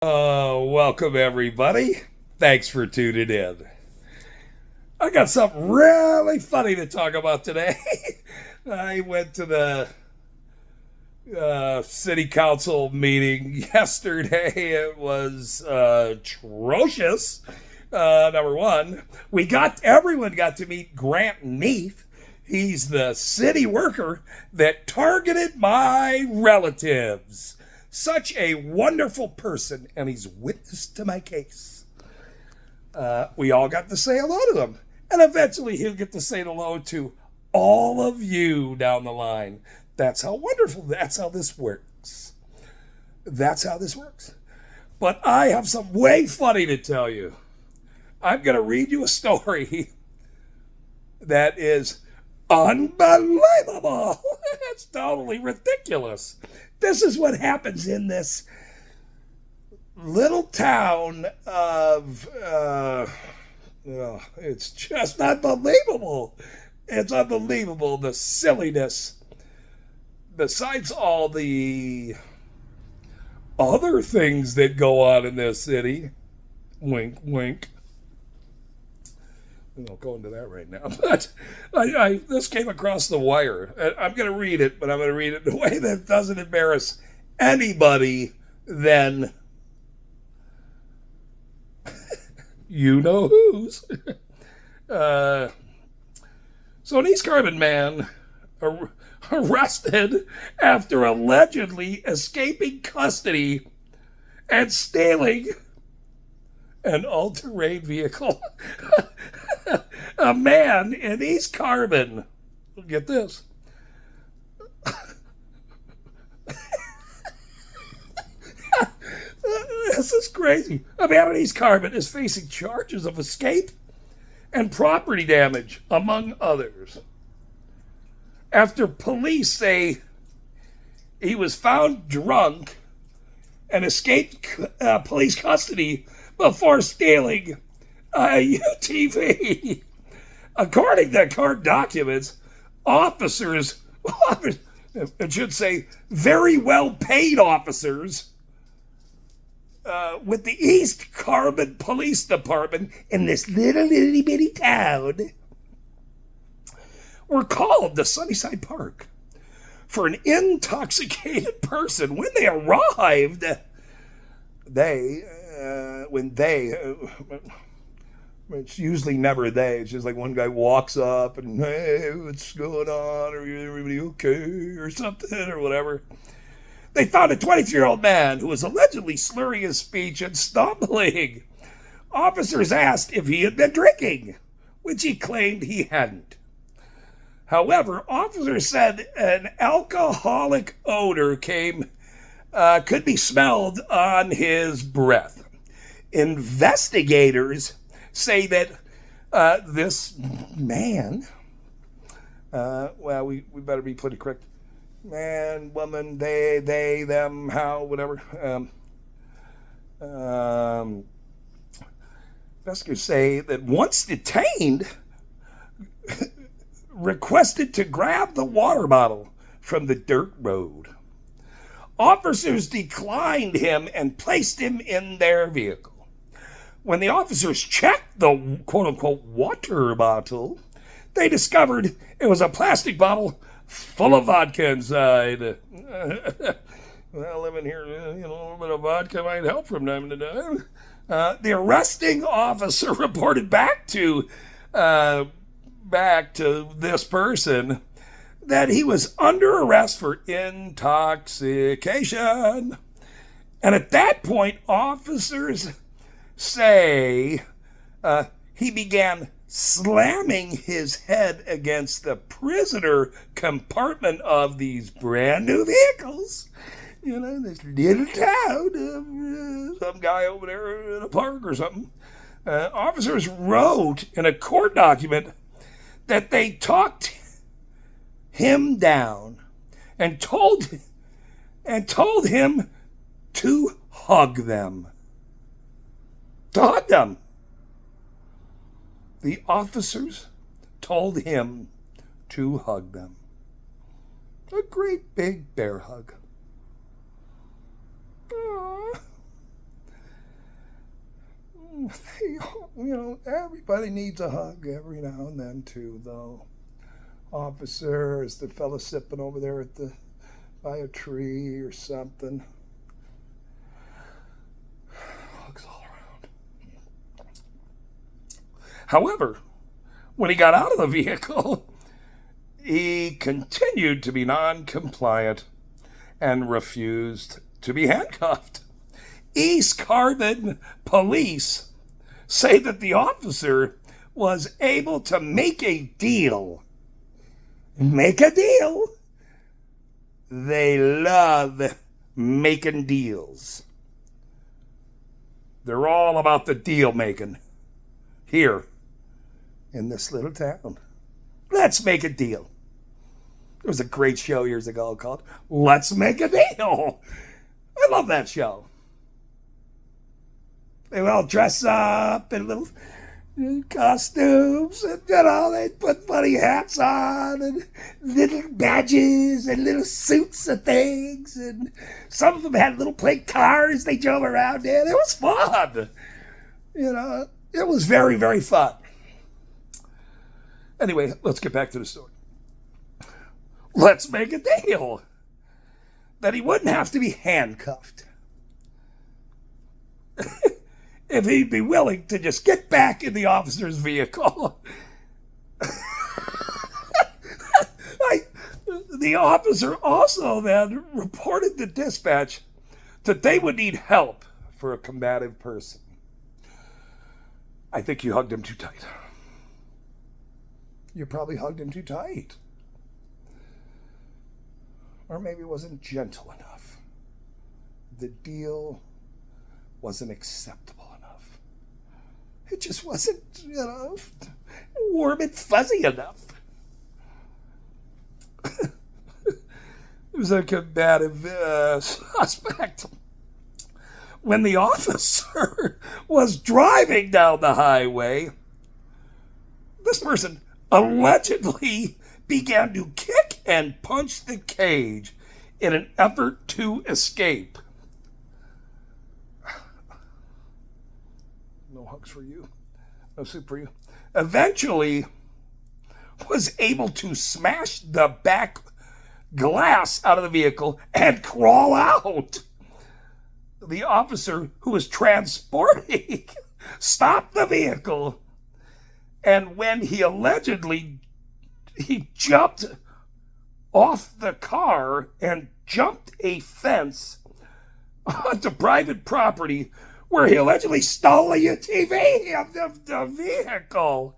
Welcome everybody. Thanks for tuning in. I got something really funny to talk about today. I went to the city council meeting yesterday. It was atrocious. Number one, everyone got to meet Grant Neef. He's the city worker that targeted my relatives. Such a wonderful person, and he's witness to my case. We all got to say hello to him, and eventually he'll get to say hello to all of you down the line. That's how wonderful, that's how this works. That's how this works. But I have some way funny to tell you. I'm going to read you a story that is unbelievable. It's totally ridiculous. This is what happens in this little town of, it's just unbelievable. It's unbelievable, the silliness. Besides all the other things that go on in this city, wink, wink. We won't go into that right now, but this came across the wire. I'm going to read it, but I'm going to read it in a way that doesn't embarrass anybody then you know whose. So an East Carbon man arrested after allegedly escaping custody and stealing an all-terrain vehicle. A man in East Carbon, get this, this is crazy. A man in East Carbon is facing charges of escape and property damage, among others, after police say he was found drunk and escaped police custody before stealing a UTV. According to court documents, officers, it should say very well paid officers, with the East Carbon Police Department in this little itty bitty town were called to Sunnyside Park for an intoxicated person. When they arrived, it's usually never they. It's just like one guy walks up and, hey, what's going on? Are everybody okay? Or something, or whatever. They found a 23-year-old man who was allegedly slurring his speech and stumbling. Officers asked if he had been drinking, which he claimed he hadn't. However, officers said an alcoholic odor could be smelled on his breath. Investigators say that this man, we better be pretty correct. Man, woman, they, them, how, whatever. Investigators say that once detained, requested to grab the water bottle from the dirt road. Officers declined him and placed him in their vehicle. When the officers checked the quote-unquote water bottle, they discovered it was a plastic bottle full of vodka inside. Well, living here, a little bit of vodka might help from time to time. The arresting officer reported back to this person that he was under arrest for intoxication. And at that point, officers say he began slamming his head against the prisoner compartment of these brand new vehicles. This little town, some guy over there in a park or something. Officers wrote in a court document that they talked him down and told him to hug them. To hug them. The officers told him to hug them. A great big bear hug. everybody needs a hug every now and then too, though. Officer, is the fella sipping over there by a tree or something? Hugs all around. However, when he got out of the vehicle, he continued to be non-compliant and refused to be handcuffed. East Carbon police say that the officer was able to make a deal. Make a deal. They love making deals. They're all about the deal making here in this little town. Let's make a deal. There was a great show years ago called Let's Make a Deal. I love that show. They would all dress up in little costumes, and they put funny hats on and little badges and little suits and things, and some of them had little plate cars they drove around in. It was fun. It was very, very fun. Anyway, let's get back to the story. Let's make a deal that he wouldn't have to be handcuffed. If he'd be willing to just get back in the officer's vehicle. The officer also then reported to dispatch that they would need help for a combative person. I think you hugged him too tight. You probably hugged him too tight. Or maybe it wasn't gentle enough. The deal wasn't acceptable enough. It just wasn't, warm and fuzzy enough. It was a combative suspect. When the officer was driving down the highway, this person allegedly began to kick and punch the cage in an effort to escape. No hugs for you. No soup for you. Eventually was able to smash the back glass out of the vehicle and crawl out. The officer who was transporting stopped the vehicle, and when he jumped off the car and jumped a fence onto private property where he allegedly stole a UTV of the vehicle.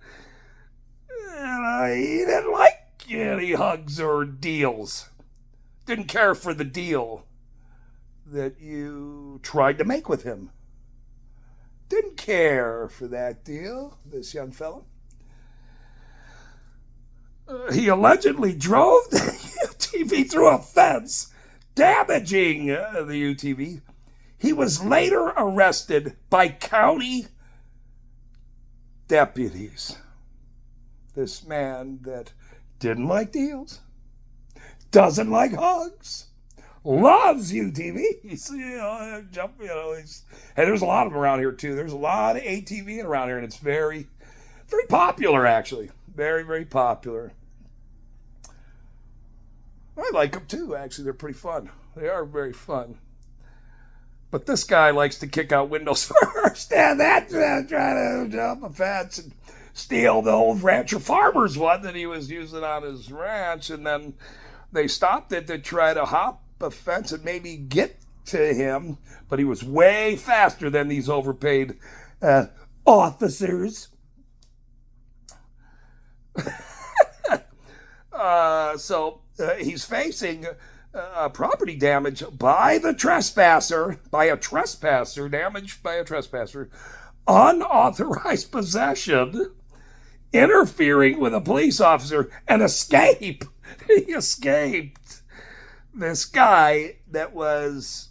And he didn't like any hugs or deals. Didn't care for the deal that you tried to make with him. Didn't care for that deal, this young fellow. He allegedly drove the UTV through a fence, damaging the UTV. He was later arrested by county deputies. This man that didn't like deals, doesn't like hugs, loves UTVs. And there's a lot of them around here too. There's a lot of ATVing around here, and it's very, very popular actually. Very, very popular. I like them too, actually. They're pretty fun. They are very fun. But this guy likes to kick out windows first, and then try to jump a fence and steal the old rancher farmer's one that he was using on his ranch, and then they stopped it to try to hop a fence and maybe get to him, but he was way faster than these overpaid officers. So he's facing property damage by a trespasser, damaged by a trespasser, unauthorized possession, interfering with a police officer, and escape. He escaped. This guy that was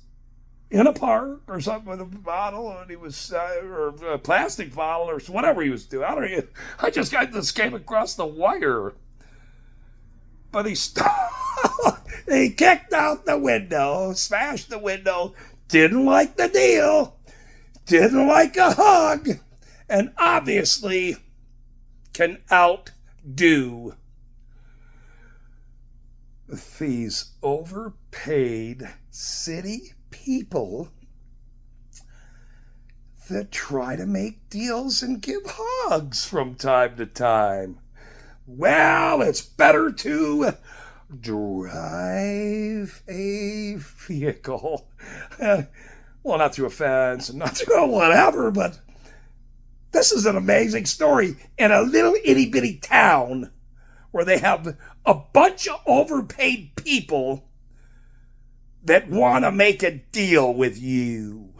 in a park or something with a bottle, and he was, or a plastic bottle or whatever he was doing. I just got this came across the wire. But he he kicked out the window, smashed the window, didn't like the deal, didn't like a hug, and obviously can outdo these overpaid city people that try to make deals and give hugs from time to time. Well, it's better to drive a vehicle. Well, not through a fence and not through whatever, but this is an amazing story in a little itty bitty town where they have a bunch of overpaid people that want to make a deal with you.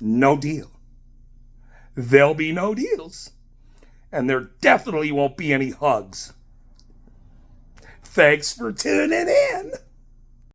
No deal. There'll be no deals. And there definitely won't be any hugs. Thanks for tuning in.